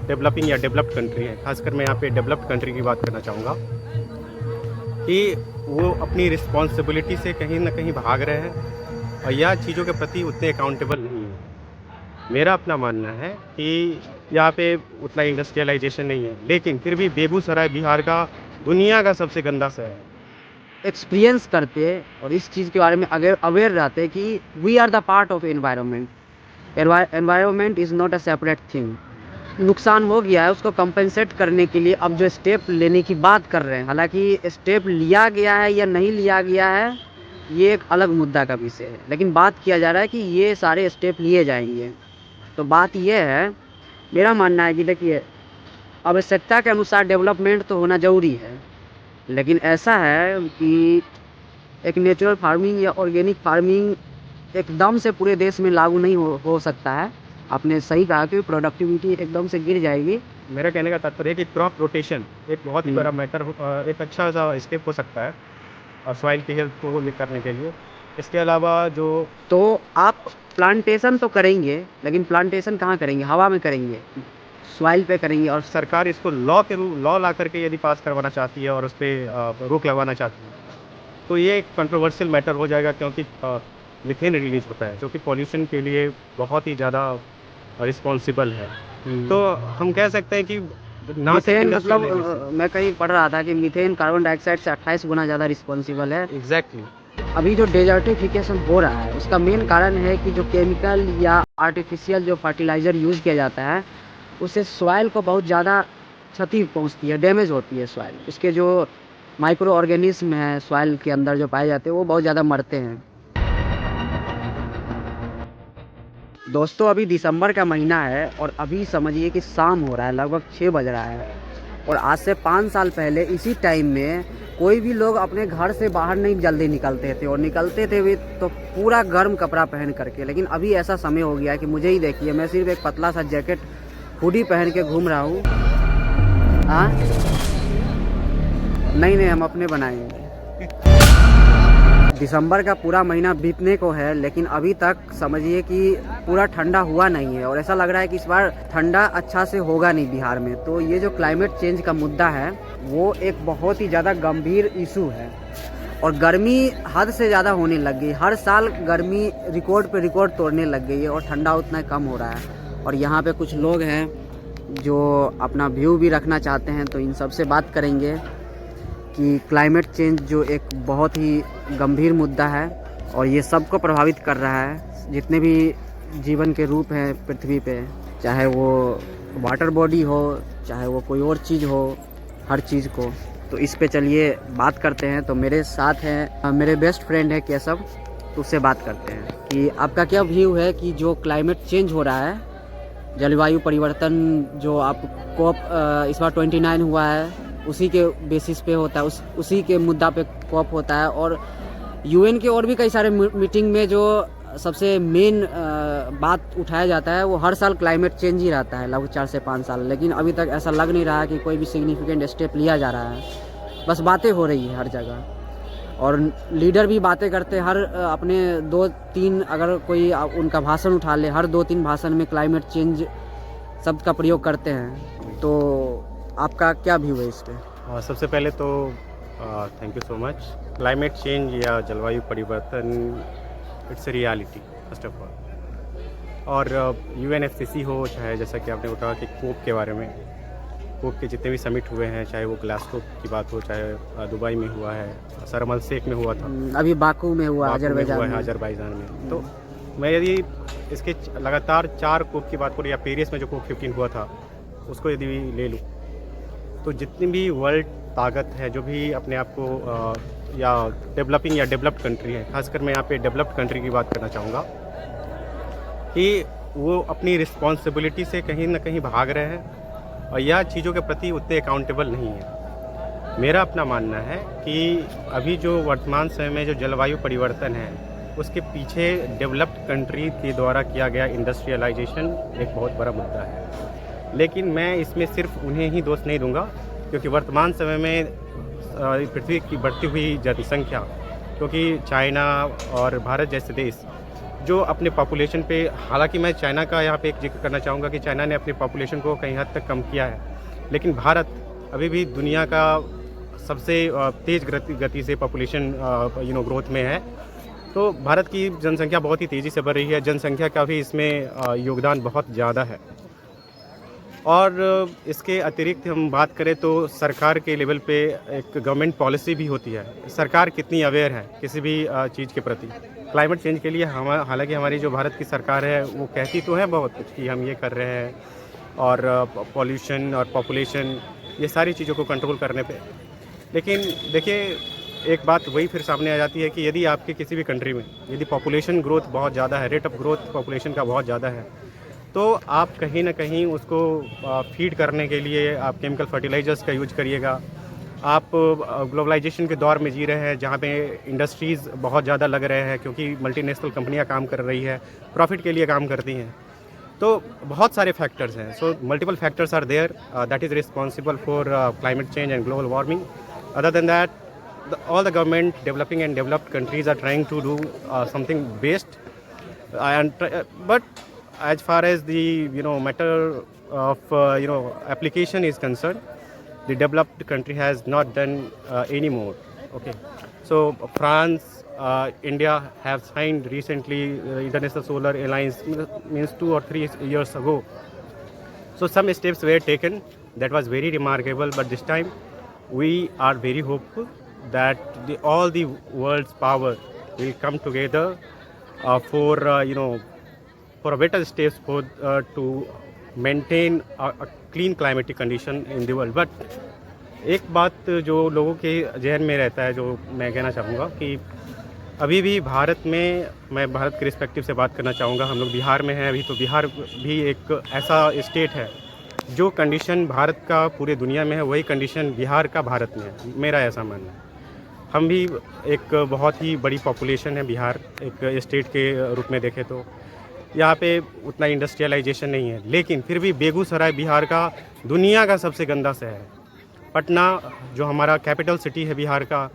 Developing या developed country हैं, खासकर मैं यहाँ पे डेवलप्ड कंट्री की बात करना चाहूँगा कि वो अपनी रिस्पॉन्सिबिलिटी से कहीं ना कहीं भाग रहे हैं और यह चीज़ों के प्रति उतने अकाउंटेबल नहीं है। मेरा अपना मानना है कि यहाँ पे उतना इंडस्ट्रियलाइजेशन नहीं है, लेकिन फिर भी बेगूसराय बिहार का दुनिया का सबसे गंदा शहर है। एक्सपीरियंस करते और इस चीज़ के बारे में अगर अवेयर रहते कि we are the part of environment. Environment is not a separate thing. नुकसान हो गया है, उसको कंपनसेट करने के लिए अब जो स्टेप लेने की बात कर रहे हैं, हालांकि स्टेप लिया गया है या नहीं लिया गया है ये एक अलग मुद्दा का विषय है, लेकिन बात किया जा रहा है कि ये सारे स्टेप लिए जाएंगे। तो बात ये है, मेरा मानना है कि देखिए, आवश्यकता के अनुसार डेवलपमेंट तो होना ज़रूरी है, लेकिन ऐसा है कि एक नेचुरल फार्मिंग या ऑर्गेनिक फार्मिंग एकदम से पूरे देश में लागू नहीं हो सकता है। आपने सही कहा कि प्रोडक्टिविटी एकदम से गिर जाएगी। मेरा कहने का तात्पर्य है कि क्रॉप रोटेशन एक बहुत ही बड़ा मैटर, एक अच्छा सा स्टेप हो सकता है और सॉइल की हेल्थ को ये करने के लिए। इसके अलावा जो तो आप प्लांटेशन तो करेंगे, लेकिन प्लांटेशन कहाँ करेंगे? हवा में करेंगे, सॉइल पे करेंगे। और सरकार इसको लॉ ला करके यदि पास करवाना चाहती है और उस पर रोक लगवाना चाहती है तो ये एक कंट्रोवर्शियल मैटर हो जाएगा, क्योंकि मीथेन रिलीज होता है जो कि पॉल्यूशन के लिए बहुत ही ज़्यादा रिस्पॉन्सिबल है। तो हम कह सकते हैं कि ना मीथेन मतलब मैं कहीं पढ़ रहा था कि मीथेन कार्बन डाइऑक्साइड से 28 गुना ज़्यादा रिस्पॉन्सिबल है। एग्जैक्टली। अभी जो डेजर्टिफिकेशन हो रहा है उसका मेन कारण है कि जो केमिकल या आर्टिफिशियल जो फर्टिलाइज़र यूज़ किया जाता है उससे सॉइल को बहुत ज़्यादा क्षति पहुंचती है, डैमेज होती है सॉइल। इसके जो माइक्रो ऑर्गेनिज्म हैं सॉइल के अंदर जो पाए जाते हैं वो बहुत ज़्यादा मरते हैं। दोस्तों, अभी दिसंबर का महीना है और अभी समझिए कि शाम हो रहा है, लगभग 6 बज रहा है। और आज से 5 साल पहले इसी टाइम में कोई भी लोग अपने घर से बाहर नहीं जल्दी निकलते थे, और निकलते थे भी तो पूरा गर्म कपड़ा पहन करके। लेकिन अभी ऐसा समय हो गया कि मुझे ही देखिए, मैं सिर्फ एक पतला सा जैकेट हुडी पहन के घूम रहा हूँ। हाँ, नहीं, हम अपने बनाएंगे। दिसंबर का पूरा महीना बीतने को है, लेकिन अभी तक समझिए कि पूरा ठंडा हुआ नहीं है, और ऐसा लग रहा है कि इस बार ठंडा अच्छा से होगा नहीं बिहार में। तो ये जो क्लाइमेट चेंज का मुद्दा है वो एक बहुत ही ज़्यादा गंभीर इशू है, और गर्मी हद से ज़्यादा होने लग गई। हर साल गर्मी रिकॉर्ड पे रिकॉर्ड तोड़ने लग गई है और ठंडा उतना कम हो रहा है। और यहाँ पे कुछ लोग हैं जो अपना व्यू भी रखना चाहते हैं, तो इन सब से बात करेंगे कि क्लाइमेट चेंज जो एक बहुत ही गंभीर मुद्दा है और ये सबको प्रभावित कर रहा है। जितने भी जीवन के रूप हैं पृथ्वी पे, चाहे वो वाटर बॉडी हो, चाहे वो कोई और चीज़ हो, हर चीज़ को। तो इस पे चलिए बात करते हैं। तो मेरे साथ हैं मेरे बेस्ट फ्रेंड है केशव, तो उससे बात करते हैं कि आपका क्या व्यू है कि जो क्लाइमेट चेंज हो रहा है, जलवायु परिवर्तन जो आप कॉप इस बार 29 हुआ है, उसी के बेसिस पे होता है, उसी के मुद्दा पे कॉप होता है। और यूएन के और भी कई सारे मीटिंग में जो सबसे मेन बात उठाया जाता है वो हर साल क्लाइमेट चेंज ही रहता है, लगभग 4 से 5 साल। लेकिन अभी तक ऐसा लग नहीं रहा है कि कोई भी सिग्निफिकेंट स्टेप लिया जा रहा है, बस बातें हो रही है हर जगह। और लीडर भी बातें करते हैं, हर अपने 2-3 अगर कोई उनका भाषण उठा ले, हर 2-3 भाषण में क्लाइमेट चेंज शब्द का प्रयोग करते हैं। तो आपका क्या व्यू है इस पे? सबसे पहले तो thank you so much. Climate change या जलवायु परिवर्तन it's a reality first of all. और UNFCCC हो, चाहे जैसा कि आपने कहा कि कोप के बारे में, कोप के जितने भी समिट हुए हैं, चाहे वो ग्लासगो की बात हो, चाहे दुबई में हुआ है, शर्म अल शेख में हुआ था, अभी बाकू में हुआ, अजरबैजान में। तो मैं यदि इसके लगातार 4 कोप की बात करूँ, या पेरिस में जो कोप 15 हुआ था उसको यदि ले लूँ, तो जितनी भी वर्ल्ड ताकत है जो भी अपने आप को या डेवलपिंग या डेवलप्ड कंट्री है, खासकर मैं यहाँ पे डेवलप्ड कंट्री की बात करना चाहूँगा कि वो अपनी रिस्पॉन्सिबिलिटी से कहीं ना कहीं भाग रहे हैं और यह चीज़ों के प्रति उतने अकाउंटेबल नहीं है। मेरा अपना मानना है कि अभी जो वर्तमान समय में जो जलवायु परिवर्तन है उसके पीछे डेवलप्ड कंट्री के द्वारा किया गया इंडस्ट्रियलाइजेशन एक बहुत बड़ा मुद्दा है। लेकिन मैं इसमें सिर्फ उन्हें ही दोष नहीं दूंगा, क्योंकि वर्तमान समय में पृथ्वी की बढ़ती हुई जनसंख्या, क्योंकि चाइना और भारत जैसे देश जो अपने पॉपुलेशन पे, हालांकि मैं चाइना का यहाँ पे एक जिक्र करना चाहूँगा कि चाइना ने अपनी पॉपुलेशन को कहीं हद तक कम किया है, लेकिन भारत अभी भी दुनिया का सबसे तेज़ गति से पॉपुलेशन ग्रोथ में है। तो भारत की जनसंख्या बहुत ही तेज़ी से बढ़ रही है, जनसंख्या का भी इसमें योगदान बहुत ज़्यादा है। और इसके अतिरिक्त हम बात करें तो सरकार के लेवल पे एक गवर्नमेंट पॉलिसी भी होती है, सरकार कितनी अवेयर है किसी भी चीज़ के प्रति। क्लाइमेट चेंज के लिए हालांकि हमारी जो भारत की सरकार है वो कहती तो है बहुत कुछ कि हम ये कर रहे हैं, और पॉल्यूशन और पॉपुलेशन ये सारी चीज़ों को कंट्रोल करने पे, लेकिन देखिए एक बात वही फिर सामने आ जाती है कि यदि आपके किसी भी कंट्री में यदि पॉपुलेशन ग्रोथ बहुत ज़्यादा है, रेट ऑफ ग्रोथ पॉपुलेशन का बहुत ज़्यादा है, तो आप कहीं ना कहीं उसको फीड करने के लिए आप केमिकल फर्टिलाइजर्स का यूज करिएगा। आप ग्लोबलाइजेशन के दौर में जी रहे हैं जहाँ पे इंडस्ट्रीज़ बहुत ज़्यादा लग रहे हैं, क्योंकि मल्टीनेशनल कंपनियाँ काम कर रही है, प्रॉफिट के लिए काम करती हैं। तो बहुत सारे फैक्टर्स हैं, so multiple factors are there that is responsible for climate change and global warming. Other than that, all the government developing and developed countries are trying to do something based but as far as the matter of application is concerned, the developed country has not done any more. Okay, so France, India have signed recently International Solar Alliance, means 2 or 3 years ago. So some steps were taken that was very remarkable, but this time we are very hopeful that all the world's power will come together for a better steps for to maintain a clean climatic condition in the world. But एक बात जो लोगों के जहन में रहता है, जो मैं कहना चाहूँगा कि अभी भी भारत में, मैं भारत के रिस्पेक्टिव से बात करना चाहूँगा, हम लोग बिहार में हैं अभी, तो बिहार भी एक ऐसा स्टेट है जो कंडीशन भारत का पूरे दुनिया में है, वही कंडीशन बिहार का भारत में है, मेरा ऐसा मानना है। हम भी एक बहुत ही बड़ी पॉपुलेशन है बिहार, एक स्टेट के रूप में देखें तो यहाँ पे उतना इंडस्ट्रियलाइजेशन नहीं है, लेकिन फिर भी बेगूसराय बिहार का दुनिया का सबसे गंदा शहर है। पटना जो हमारा कैपिटल सिटी है बिहार का,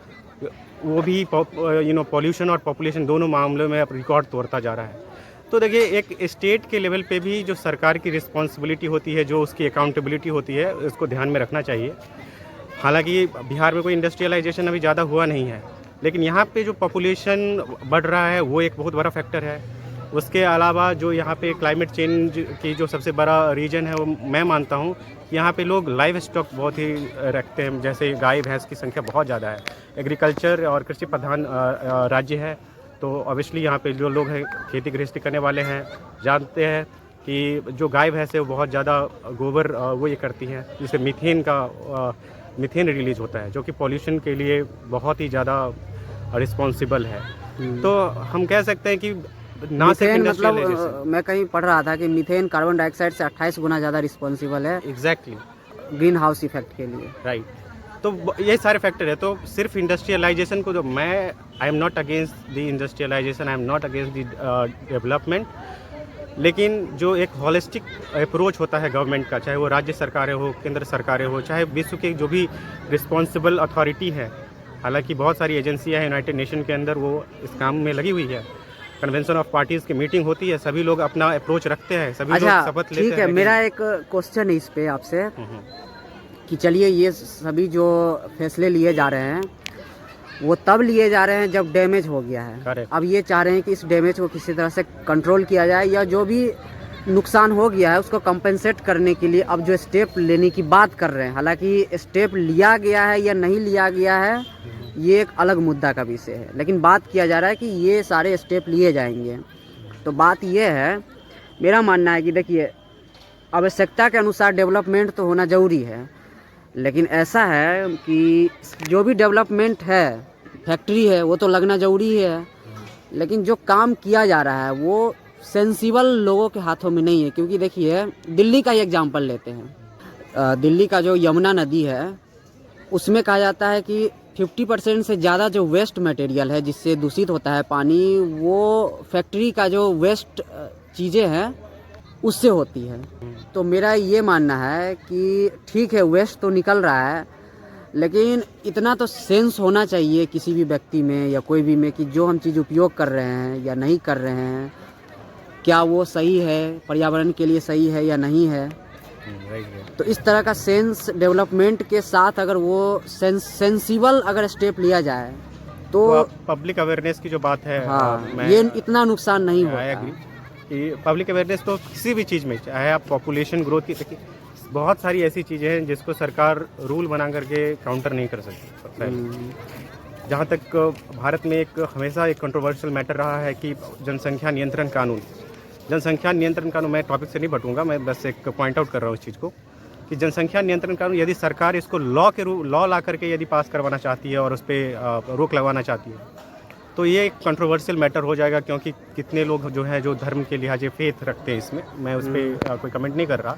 वो भी पॉल्यूशन और पॉपुलेशन दोनों मामलों में अब रिकॉर्ड तोड़ता जा रहा है। तो देखिए एक स्टेट के लेवल पे भी जो सरकार की रिस्पॉन्सिबिलिटी होती है, जो उसकी अकाउंटेबिलिटी होती है, उसको ध्यान में रखना चाहिए। हालांकि बिहार में कोई इंडस्ट्रियलाइजेशन अभी ज़्यादा हुआ नहीं है, लेकिन यहाँ पे जो पॉपुलेशन बढ़ रहा है वो एक बहुत बड़ा फैक्टर है। उसके अलावा जो यहाँ पे क्लाइमेट चेंज की जो सबसे बड़ा रीजन है, वो मैं मानता हूँ कि यहाँ पे लोग लाइव स्टॉक बहुत ही रखते हैं, जैसे गाय भैंस की संख्या बहुत ज़्यादा है। एग्रीकल्चर और कृषि प्रधान राज्य है, तो ऑब्वियसली यहाँ पे जो लोग हैं खेती गृहस्थी करने वाले हैं, जानते हैं कि जो गाय भैंस है वो बहुत ज़्यादा गोबर वो ये करती हैं, जिससे मीथेन रिलीज होता है, जो कि पॉल्यूशन के लिए बहुत ही ज़्यादा रिस्पॉन्सिबल है। तो हम कह सकते हैं कि ना सिर्फ मतलब मैं कहीं पढ़ रहा था कि मीथेन कार्बन डाइऑक्साइड से 28 गुना ज़्यादा रिस्पॉन्सिबल है एग्जैक्टली ग्रीन हाउस इफेक्ट के लिए। राइट, तो ये सारे फैक्टर है। तो सिर्फ इंडस्ट्रियलाइजेशन को, जो मैं I am not against the industrialisation, I am not against the development, लेकिन जो एक हॉलिस्टिक अप्रोच होता है गवर्नमेंट का, चाहे वो राज्य सरकारें हो, केंद्र सरकारें हो, चाहे विश्व के जो भी रिस्पॉन्सिबल अथॉरिटी है, हालांकि बहुत सारी एजेंसियां हैं यूनाइटेड नेशन के अंदर, वो इस काम में लगी हुई है। कन्वेंशन ऑफ पार्टीज की मीटिंग होती है, सभी लोग अपना अप्रोच रखते हैं, सभी लोग शपथ लेते हैं। ठीक है, मेरा एक क्वेश्चन है इस पे आपसे कि चलिए ये सभी जो फैसले लिए जा रहे हैं वो तब लिए जा रहे हैं जब डैमेज हो गया है। Correct. अब ये चाह रहे हैं कि इस डैमेज को किसी तरह से कंट्रोल किया जाए, या जो भी नुकसान हो गया है उसको कंपेंसेट करने के लिए अब जो स्टेप लेने की बात कर रहे हैं। हालांकि स्टेप लिया गया है या नहीं लिया गया है ये एक अलग मुद्दा का विषय है, लेकिन बात किया जा रहा है कि ये सारे स्टेप लिए जाएंगे। तो बात ये है, मेरा मानना है कि देखिए आवश्यकता के अनुसार डेवलपमेंट तो होना ज़रूरी है, लेकिन ऐसा है कि जो भी डेवलपमेंट है, फैक्ट्री है, वो तो लगना ज़रूरी है, लेकिन जो काम किया जा रहा है वो सेंसिबल लोगों के हाथों में नहीं है। क्योंकि देखिए दिल्ली का ही एग्जांपल लेते हैं, दिल्ली का जो यमुना नदी है उसमें कहा जाता है कि 50% से ज़्यादा जो वेस्ट मटेरियल है जिससे दूषित होता है पानी, वो फैक्ट्री का जो वेस्ट चीज़ें हैं उससे होती है। तो मेरा ये मानना है कि ठीक है वेस्ट तो निकल रहा है, लेकिन इतना तो सेंस होना चाहिए किसी भी व्यक्ति में या कोई भी में कि जो हम चीज़ उपयोग कर रहे हैं या नहीं कर रहे हैं, क्या वो सही है, पर्यावरण के लिए सही है या नहीं है। तो इस तरह का सेंस डेवलपमेंट के साथ अगर वो सेंसिबल अगर स्टेप लिया जाए तो पब्लिक अवेयरनेस की जो बात है, हाँ, ये इतना नुकसान नहीं होता। कि पब्लिक अवेयरनेस तो किसी भी चीज़ में, चाहे आप पॉपुलेशन ग्रोथ की, देखिए बहुत सारी ऐसी चीज़ें हैं जिसको सरकार रूल बना करके काउंटर नहीं कर सकती। जहाँ तक भारत में एक हमेशा एक कंट्रोवर्शियल मैटर रहा है कि जनसंख्या नियंत्रण कानून, मैं टॉपिक से नहीं भटूंगा, मैं बस एक पॉइंट आउट कर रहा हूँ इस चीज़ को कि जनसंख्या नियंत्रण कानून यदि सरकार इसको लॉ ला करके यदि पास करवाना चाहती है और उस पर रोक लगवाना चाहती है तो ये एक कंट्रोवर्शियल मैटर हो जाएगा, क्योंकि कितने लोग जो है जो धर्म के लिहाजे फेथ रखते हैं इसमें, मैं उस पर कोई कमेंट नहीं कर रहा,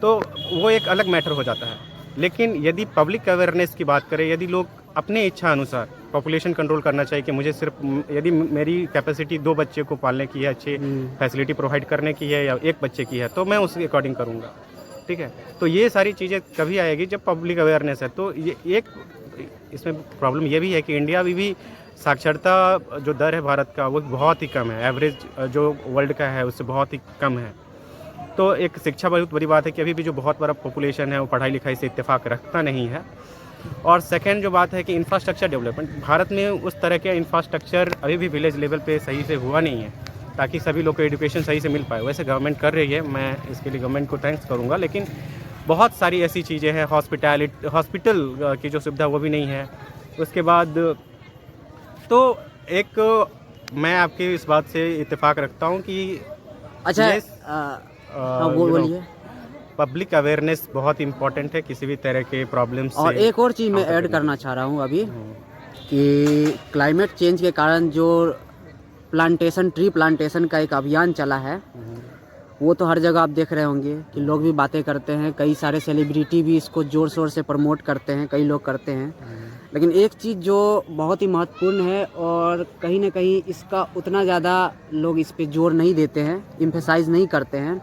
तो वो एक अलग मैटर हो जाता है। लेकिन यदि पब्लिक अवेयरनेस की बात करें, यदि लोग अपने इच्छा अनुसार पॉपुलेशन कंट्रोल करना चाहिए कि मुझे सिर्फ, यदि मेरी कैपेसिटी 2 बच्चे को पालने की है, अच्छी फैसिलिटी प्रोवाइड करने की है या 1 बच्चे की है, तो मैं उसके अकॉर्डिंग करूँगा, ठीक है। तो ये सारी चीज़ें कभी आएगी जब पब्लिक अवेयरनेस है। तो ये एक इसमें प्रॉब्लम ये भी है कि इंडिया में भी साक्षरता जो दर है भारत का वो बहुत ही कम है, एवरेज जो वर्ल्ड का है उससे बहुत ही कम है। तो एक शिक्षा बहुत बड़ी बात है कि अभी भी जो बहुत बड़ा पॉपुलेशन है वो पढ़ाई लिखाई से इत्तेफाक रखता नहीं है। और सेकंड जो बात है कि इंफ्रास्ट्रक्चर डेवलपमेंट, भारत में उस तरह के इंफ्रास्ट्रक्चर अभी भी विलेज लेवल पे सही से हुआ नहीं है ताकि सभी लोग को एजुकेशन सही से मिल पाए। वैसे गवर्नमेंट कर रही है, मैं इसके लिए गवर्नमेंट को थैंक्स करूँगा, लेकिन बहुत सारी ऐसी चीज़ें हैं, हॉस्पिटल की जो सुविधा वो भी नहीं है। उसके बाद तो एक मैं आपकी इस बात से इत्तेफाक रखता हूँ कि अच्छा बोलिए, पब्लिक अवेयरनेस बहुत इम्पोर्टेंट है किसी भी तरह के प्रॉब्लम से। और एक और चीज़ मैं ऐड करना चाह रहा हूँ अभी कि क्लाइमेट चेंज के कारण जो ट्री प्लांटेशन का एक अभियान चला है, वो तो हर जगह आप देख रहे होंगे कि लोग भी बातें करते हैं, कई सारे सेलिब्रिटी भी इसको ज़ोर शोर से प्रमोट करते हैं, कई लोग करते हैं। लेकिन एक चीज़ जो बहुत ही महत्वपूर्ण है और कहीं ना कहीं इसका उतना ज़्यादा लोग इस पे जोर नहीं देते हैं, एम्फेसाइज नहीं करते हैं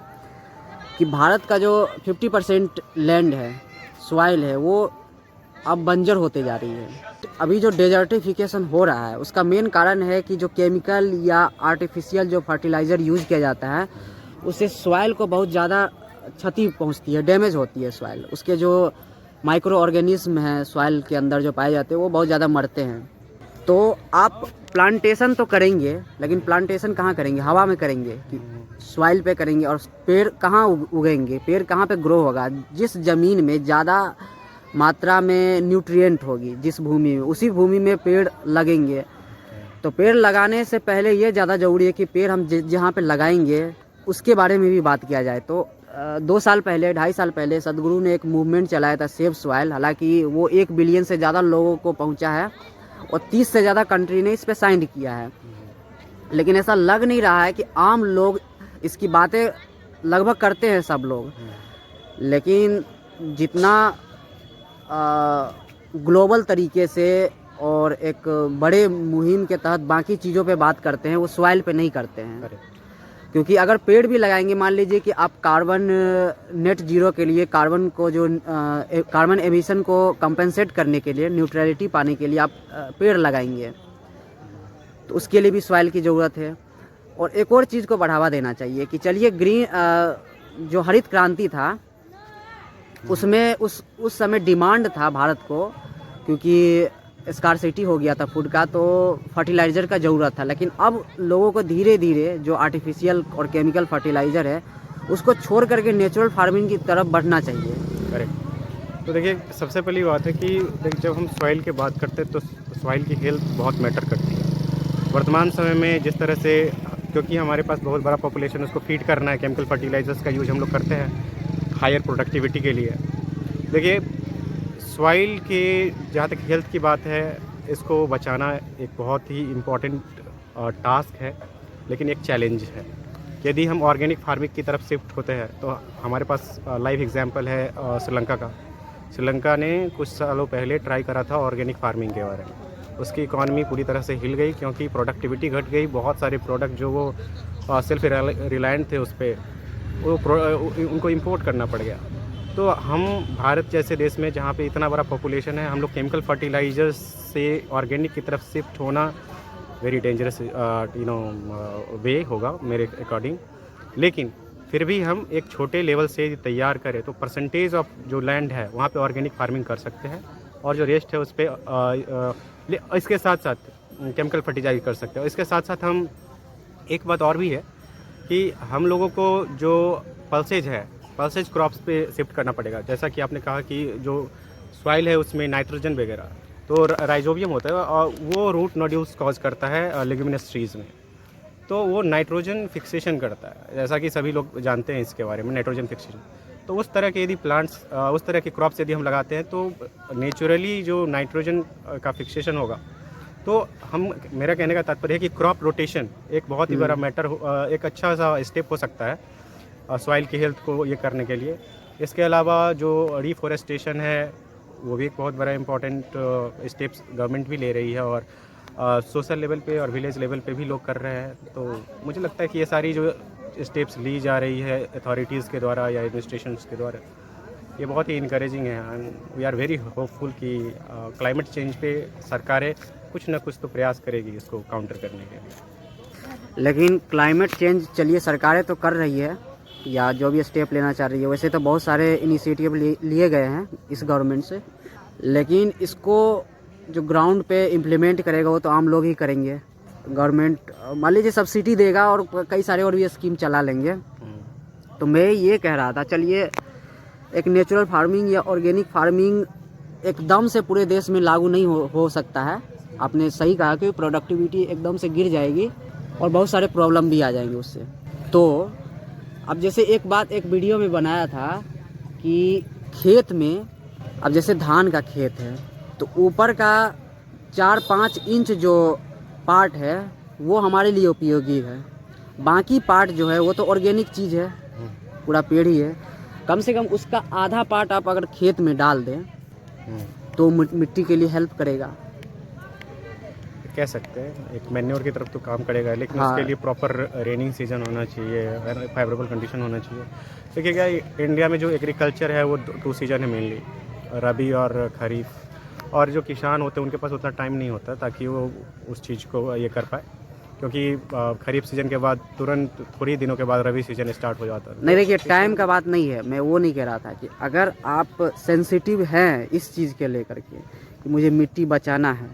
कि भारत का जो 50% लैंड है, सॉइल है, वो अब बंजर होते जा रही है। अभी जो डेजर्टिफिकेशन हो रहा है उसका मेन कारण है कि जो केमिकल या आर्टिफिशियल जो फर्टिलाइज़र यूज़ किया जाता है उससे सॉइल को बहुत ज़्यादा क्षति पहुंचती है, डैमेज होती है सॉइल। उसके जो माइक्रो ऑर्गेनिज्म हैं सॉइल के अंदर जो पाए जाते हैं वो बहुत ज़्यादा मरते हैं। तो आप प्लांटेशन तो करेंगे, लेकिन प्लांटेशन कहाँ करेंगे? हवा में करेंगे कि सॉइल पे करेंगे? और पेड़ कहाँ उगेंगे? पेड़ कहाँ पे ग्रो होगा? जिस ज़मीन में ज़्यादा मात्रा में न्यूट्रिएंट होगी, जिस भूमि में, उसी भूमि में पेड़ लगेंगे। तो पेड़ लगाने से पहले ये ज़्यादा ज़रूरी है कि पेड़ हम जहाँ पे लगाएंगे उसके बारे में भी बात किया जाए। तो 2 साल पहले, 2.5 साल पहले सदगुरु ने एक मूवमेंट चलाया था सेव सॉइल। हालांकि वो 1 बिलियन से ज़्यादा लोगों को पहुंचा है और 30 से ज़्यादा कंट्री ने इस पे साइन किया है, लेकिन ऐसा लग नहीं रहा है कि आम लोग इसकी बातें लगभग करते हैं सब लोग। लेकिन जितना ग्लोबल तरीके से और एक बड़े मुहिम के तहत बाकी चीज़ों पे बात करते हैं, वो सॉइल पे नहीं करते हैं। क्योंकि अगर पेड़ भी लगाएंगे, मान लीजिए कि आप कार्बन नेट जीरो के लिए, कार्बन को जो कार्बन एमिशन को कंपेंसेट करने के लिए, न्यूट्रलिटी पाने के लिए आप पेड़ लगाएंगे, तो उसके लिए भी सॉइल की ज़रूरत है। और एक और चीज़ को बढ़ावा देना चाहिए कि चलिए ग्रीन जो हरित क्रांति था उसमें उस समय डिमांड था भारत को, क्योंकि स्कार्सिटी हो गया था फूड का, तो फर्टिलाइज़र का ज़रूरत था। लेकिन अब लोगों को धीरे धीरे जो आर्टिफिशियल और केमिकल फर्टिलाइज़र है उसको छोड़ करके नेचुरल फार्मिंग की तरफ बढ़ना चाहिए। करेक्ट। तो देखिए, सबसे पहली बात है कि जब हम सॉइल की बात करते हैं तो सॉइल की हेल्थ बहुत मैटर करती है। वर्तमान समय में जिस तरह से, क्योंकि हमारे पास बहुत बड़ा पॉपुलेशन, उसको फीड करना है, केमिकल फर्टिलाइजर्स का यूज हम लोग करते हैं हायर प्रोडक्टिविटी के लिए। देखिए, सॉइल के जहाँ तक हेल्थ की बात है, इसको बचाना एक बहुत ही इम्पॉर्टेंट टास्क है, लेकिन एक चैलेंज है। यदि हम ऑर्गेनिक फार्मिंग की तरफ शिफ्ट होते हैं तो हमारे पास लाइव एग्जांपल है श्रीलंका का। श्रीलंका ने कुछ सालों पहले ट्राई करा था ऑर्गेनिक फार्मिंग के बारे में। उसकी इकॉनमी पूरी तरह से हिल गई, क्योंकि प्रोडक्टिविटी घट गई। बहुत सारे प्रोडक्ट जो वो सेल्फ रिलायंट थे उस पर, वो उनको इंपोर्ट करना पड़ गया। तो हम भारत जैसे देश में जहाँ पे इतना बड़ा पॉपुलेशन है, हम लोग केमिकल फर्टिलाइजर्स से ऑर्गेनिक की तरफ शिफ्ट होना वेरी डेंजरस वे होगा मेरे अकॉर्डिंग। लेकिन फिर भी हम एक छोटे लेवल से तैयार करें तो परसेंटेज ऑफ जो लैंड है वहाँ पे ऑर्गेनिक फार्मिंग कर सकते हैं, और जो रेस्ट है उस पर इसके साथ साथ केमिकल फर्टिलाइज कर सकते हैं। इसके साथ साथ हम एक बात और भी है कि हम लोगों को जो पल्सेज क्रॉप्स पे शिफ्ट करना पड़ेगा। जैसा कि आपने कहा कि जो सॉइल है उसमें नाइट्रोजन वगैरह, तो राइजोबियम होता है और वो रूट नोड्यूल्स कॉज करता है लेग्यूमिनस ट्रीज़ में, तो वो नाइट्रोजन फिक्सेशन करता है, जैसा कि सभी लोग जानते हैं इसके बारे में, नाइट्रोजन फिक्सेशन। तो उस तरह के यदि प्लांट्स उस तरह के क्रॉप्स यदि हम लगाते हैं तो नेचुरली जो नाइट्रोजन का फिक्सेशन होगा, तो मेरा कहने का तात्पर्य है कि क्रॉप रोटेशन एक बहुत ही बड़ा मैटर, एक अच्छा सा स्टेप हो सकता है सॉइल की हेल्थ को ये करने के लिए। इसके अलावा जो रिफॉरेस्टेशन है वो भी एक बहुत बड़ा इम्पोर्टेंट स्टेप्स गवर्नमेंट भी ले रही है, और सोशल लेवल पे और विलेज लेवल पे भी लोग कर रहे हैं। तो मुझे लगता है कि ये सारी जो स्टेप्स ली जा रही है अथॉरिटीज़ के द्वारा या एडमिनिस्ट्रेशंस के द्वारा, ये बहुत ही इनकरेजिंग है, and we are very hopeful कि क्लाइमेट चेंज पे सरकारें कुछ ना कुछ तो प्रयास करेगी इसको काउंटर करने के लिए। लेकिन क्लाइमेट चेंज चलिए सरकारें तो कर रही है या जो भी स्टेप लेना चाह रही है, वैसे तो बहुत सारे इनिशिएटिव लिए गए हैं इस गवर्नमेंट से, लेकिन इसको जो ग्राउंड पे इम्प्लीमेंट करेगा वो तो आम लोग ही करेंगे। गवर्नमेंट मान लीजिए सब्सिडी देगा और कई सारे और भी स्कीम चला लेंगे। तो मैं ये कह रहा था, चलिए एक नेचुरल फार्मिंग या ऑर्गेनिक फार्मिंग एकदम से पूरे देश में लागू नहीं हो सकता है। आपने सही कहा कि प्रोडक्टिविटी एकदम से गिर जाएगी और बहुत सारे प्रॉब्लम भी आ जाएंगे उससे। तो अब जैसे एक वीडियो में बनाया था कि खेत में, अब जैसे धान का खेत है तो ऊपर का 4-5 इंच जो पार्ट है वो हमारे लिए उपयोगी है, बाकी पार्ट जो है वो तो ऑर्गेनिक चीज़ है, पूरा पेड़ ही है। कम से कम उसका आधा पार्ट आप अगर खेत में डाल दें तो मिट्टी के लिए हेल्प करेगा, कह सकते हैं एक मैन्योर की तरफ तो काम करेगा। लेकिन उसके लिए प्रॉपर रेनिंग सीजन होना चाहिए, फेवरेबल कंडीशन होना चाहिए। देखिए क्या इंडिया में जो एग्रीकल्चर है वो 2 सीजन है मेनली, रबी और खरीफ, और जो किसान होते हैं उनके पास उतना टाइम नहीं होता ताकि वो उस चीज़ को ये कर पाए, क्योंकि खरीफ सीजन के बाद तुरंत थोड़ी दिनों के बाद रबी सीजन स्टार्ट हो जाता है। नहीं देखिए, टाइम का बात नहीं है, मैं वो नहीं कह रहा था कि अगर आप सेंसिटिव हैं इस चीज़ के लेकर के कि मुझे मिट्टी बचाना है,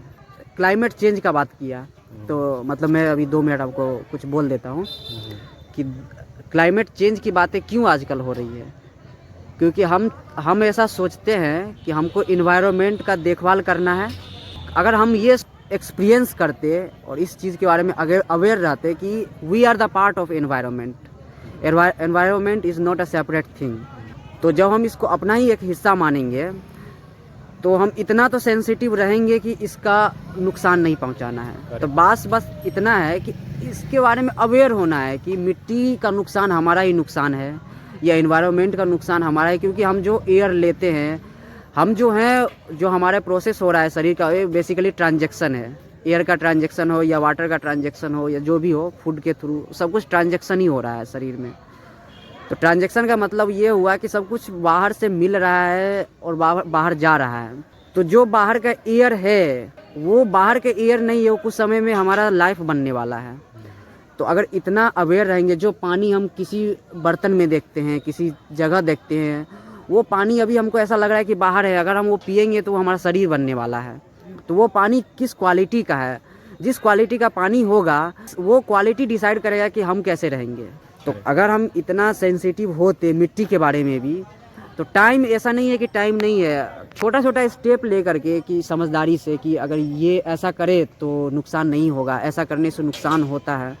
क्लाइमेट चेंज का बात किया तो मतलब मैं अभी 2 मिनट आपको कुछ बोल देता हूँ कि क्लाइमेट चेंज की बातें क्यों आजकल हो रही है। क्योंकि हम ऐसा सोचते हैं कि हमको इन्वायरमेंट का देखभाल करना है। अगर हम ये एक्सपीरियंस करते और इस चीज़ के बारे में अवेयर रहते कि we are the part of environment, environment is not a separate thing, तो जब हम इसको अपना ही एक हिस्सा मानेंगे तो हम इतना तो सेंसिटिव रहेंगे कि इसका नुकसान नहीं पहुंचाना है। तो बस इतना है कि इसके बारे में अवेयर होना है कि मिट्टी का नुकसान हमारा ही नुकसान है या एनवायरनमेंट का नुकसान हमारा है। क्योंकि हम जो एयर लेते हैं, हम जो हैं, जो हमारे प्रोसेस हो रहा है शरीर का, ये बेसिकली ट्रांजैक्शन है। एयर का ट्रांजैक्शन हो या वाटर का ट्रांजैक्शन हो या जो भी हो, फूड के थ्रू सब कुछ ट्रांजैक्शन ही हो रहा है शरीर में। तो ट्रांजैक्शन का मतलब ये हुआ कि सब कुछ बाहर से मिल रहा है और बाहर जा रहा है। तो जो बाहर का एयर है वो बाहर के एयर नहीं है, वो कुछ समय में हमारा लाइफ बनने वाला है। तो अगर इतना अवेयर रहेंगे, जो पानी हम किसी बर्तन में देखते हैं, किसी जगह देखते हैं, वो पानी अभी हमको ऐसा लग रहा है कि बाहर है, अगर हम वो पिएंगे तो वो हमारा शरीर बनने वाला है। तो वो पानी किस क्वालिटी का है, जिस क्वालिटी का पानी होगा वो क्वालिटी डिसाइड करेगा कि हम कैसे रहेंगे। तो अगर हम इतना सेंसिटिव होते मिट्टी के बारे में भी, तो टाइम ऐसा नहीं है कि टाइम नहीं है, छोटा छोटा स्टेप ले करके कि समझदारी से कि अगर ये ऐसा करे तो नुकसान नहीं होगा, ऐसा करने से नुकसान होता है,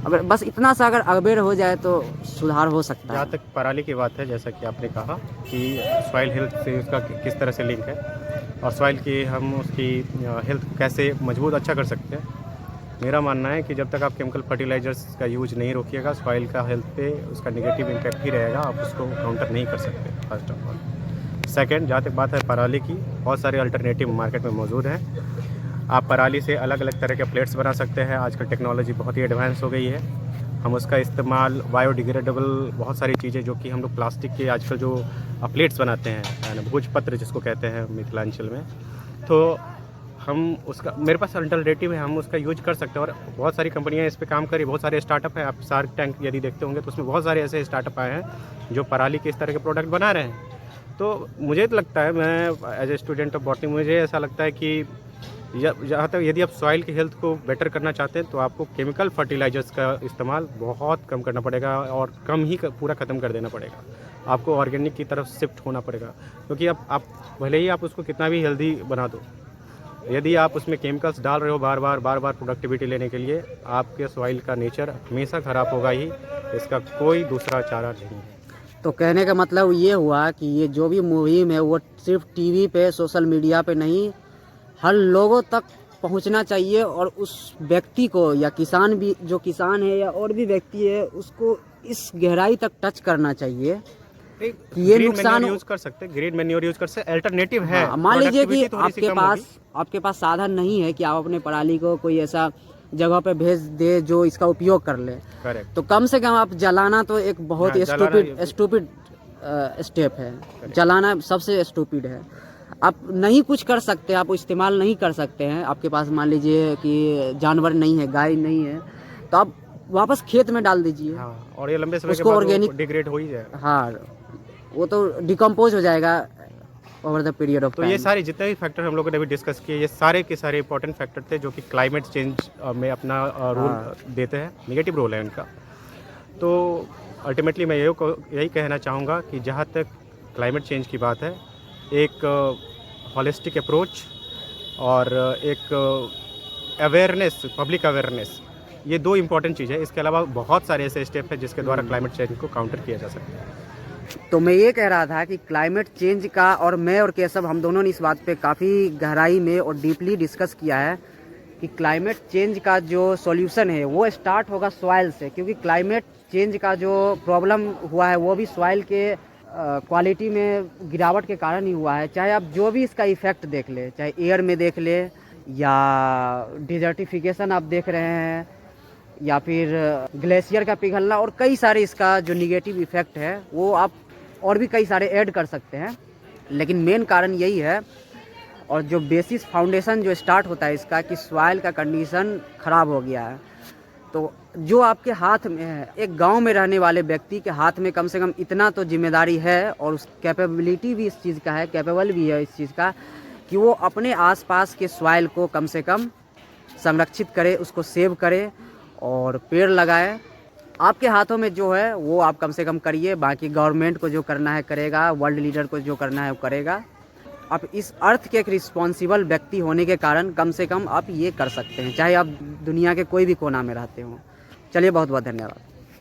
अगर बस इतना सा अगर अवेयर हो जाए तो सुधार हो सकता है। जहाँ तक पराली की बात है, जैसा कि आपने कहा कि सॉइल हेल्थ से उसका किस तरह से लिंक है और सॉइल की हम उसकी हेल्थ कैसे मजबूत अच्छा कर सकते हैं, मेरा मानना है कि जब तक आप केमिकल फर्टिलाइजर्स का यूज नहीं रोकिएगा, सॉइल का हेल्थ पे उसका नेगेटिव इम्पैक्ट ही रहेगा, आप उसको काउंटर नहीं कर सकते, फर्स्ट ऑफ ऑल। सेकेंड, जहाँ तक बात है पराली की, बहुत सारे अल्टरनेटिव मार्केट में मौजूद हैं। आप पराली से अलग अलग तरह के प्लेट्स बना सकते हैं, आजकल टेक्नोलॉजी बहुत ही एडवांस हो गई है। हम उसका इस्तेमाल बायोडिग्रेडेबल बहुत सारी चीज़ें जो कि हम लोग प्लास्टिक के आजकल जो प्लेट्स बनाते हैं भोजपत्र जिसको कहते हैं मिथिलांचल में, तो हम उसका मेरे पास अल्टरनेटिव है, हम उसका यूज कर सकते हैं। और बहुत सारी कंपनियां इस पे काम करी, बहुत सारे स्टार्टअप हैं। आप शार्क टैंक यदि देखते होंगे तो उसमें बहुत सारे ऐसे स्टार्टअप आए हैं जो पराली के इस तरह के प्रोडक्ट बना रहे हैं। तो मुझे तो लगता है, मैं as a student of botany मुझे ऐसा लगता है कि जहाँ तक यदि आप सॉइल की हेल्थ को बेटर करना चाहते हैं तो आपको केमिकल फर्टिलाइजर्स का इस्तेमाल बहुत कम करना पड़ेगा और कम ही पूरा ख़त्म कर देना पड़ेगा। आपको ऑर्गेनिक की तरफ शिफ्ट होना पड़ेगा, क्योंकि आप भले ही आप उसको कितना भी हेल्दी बना दो, यदि आप उसमें केमिकल्स डाल रहे हो बार बार प्रोडक्टिविटी लेने के लिए, आपके सॉइल का नेचर हमेशा ख़राब होगा ही। इसका कोई दूसरा चारा नहीं है। तो कहने का मतलब ये हुआ कि ये जो भी मुहिम है वो सिर्फ टीवी पे, सोशल मीडिया पे नहीं, हर लोगों तक पहुंचना चाहिए। और उस व्यक्ति को, या किसान भी, जो किसान है या और भी व्यक्ति है, उसको इस गहराई तक टच करना चाहिए कि ये नुकसान यूज कर सकते हैं, ग्रीन मैन्योर यूज कर सकते, अल्टरनेटिव है। हाँ, मान लीजिए कि Productivity आपके पास साधन नहीं है कि आप अपने पराली को कोई ऐसा जगह पे भेज दे जो इसका उपयोग कर ले, करेक्ट, तो कम से कम आप जलाना तो एक बहुत ही स्टूपिड स्टेप है। जलाना सबसे स्टूपिड है। आप नहीं कुछ कर सकते, आप इस्तेमाल नहीं कर सकते हैं, आपके पास मान लीजिए कि जानवर नहीं है, गाय नहीं है, तो आप वापस खेत में डाल दीजिए। हाँ, और ये लंबे समय उसको के बाद ऑर्गेनिक डिग्रेड हो ही जाएगा। हाँ, वो तो डिकम्पोज हो जाएगा ओवर द पीरियड ऑफ तो टाइम। ये सारे जितने भी फैक्टर हम लोगों ने अभी डिस्कस किए, ये सारे के सारे इंपॉर्टेंट फैक्टर थे जो कि क्लाइमेट चेंज में अपना रोल देते हैं, नेगेटिव रोल है इनका। तो अल्टीमेटली मैं यही कहना चाहूँगा कि जहाँ तक क्लाइमेट चेंज की बात है, एक हॉलिस्टिक अप्रोच और एक अवेयरनेस, पब्लिक अवेयरनेस, ये दो इम्पॉर्टेंट चीज़ है। इसके अलावा बहुत सारे ऐसे स्टेप हैं जिसके द्वारा क्लाइमेट चेंज को काउंटर किया जा सकता है। तो मैं ये कह रहा था कि क्लाइमेट चेंज का, और मैं और केशव हम दोनों ने इस बात पे काफ़ी गहराई में और डीपली डिस्कस किया है कि क्लाइमेट चेंज का जो सॉल्यूशन है वो स्टार्ट होगा सॉइल से, क्योंकि क्लाइमेट चेंज का जो प्रॉब्लम हुआ है वो भी सॉइल के क्वालिटी में गिरावट के कारण ही हुआ है। चाहे आप जो भी इसका इफेक्ट देख ले, चाहे एयर में देख ले, या डिजर्टिफिकेशन आप देख रहे हैं, या फिर ग्लेशियर का पिघलना, और कई सारे इसका जो निगेटिव इफेक्ट है वो आप और भी कई सारे ऐड कर सकते हैं। लेकिन मेन कारण यही है, और जो बेसिस फाउंडेशन जो स्टार्ट होता है इसका, कि सॉइल का कंडीशन ख़राब हो गया है। तो जो आपके हाथ में है, एक गांव में रहने वाले व्यक्ति के हाथ में कम से कम इतना तो जिम्मेदारी है, और उस कैपेबिलिटी भी इस चीज़ का है, कैपेबल भी है इस चीज़ का, कि वो अपने आसपास के सॉइल को कम से कम संरक्षित करे, उसको सेव करे और पेड़ लगाए। आपके हाथों में जो है वो आप कम से कम करिए, बाकी गवर्नमेंट को जो करना है करेगा, वर्ल्ड लीडर को जो करना है वो करेगा। आप इस अर्थ के एक रिस्पॉन्सिबल व्यक्ति होने के कारण कम से कम आप ये कर सकते हैं, चाहे आप दुनिया के कोई भी कोना में रहते हो। चलिए, बहुत बहुत धन्यवाद।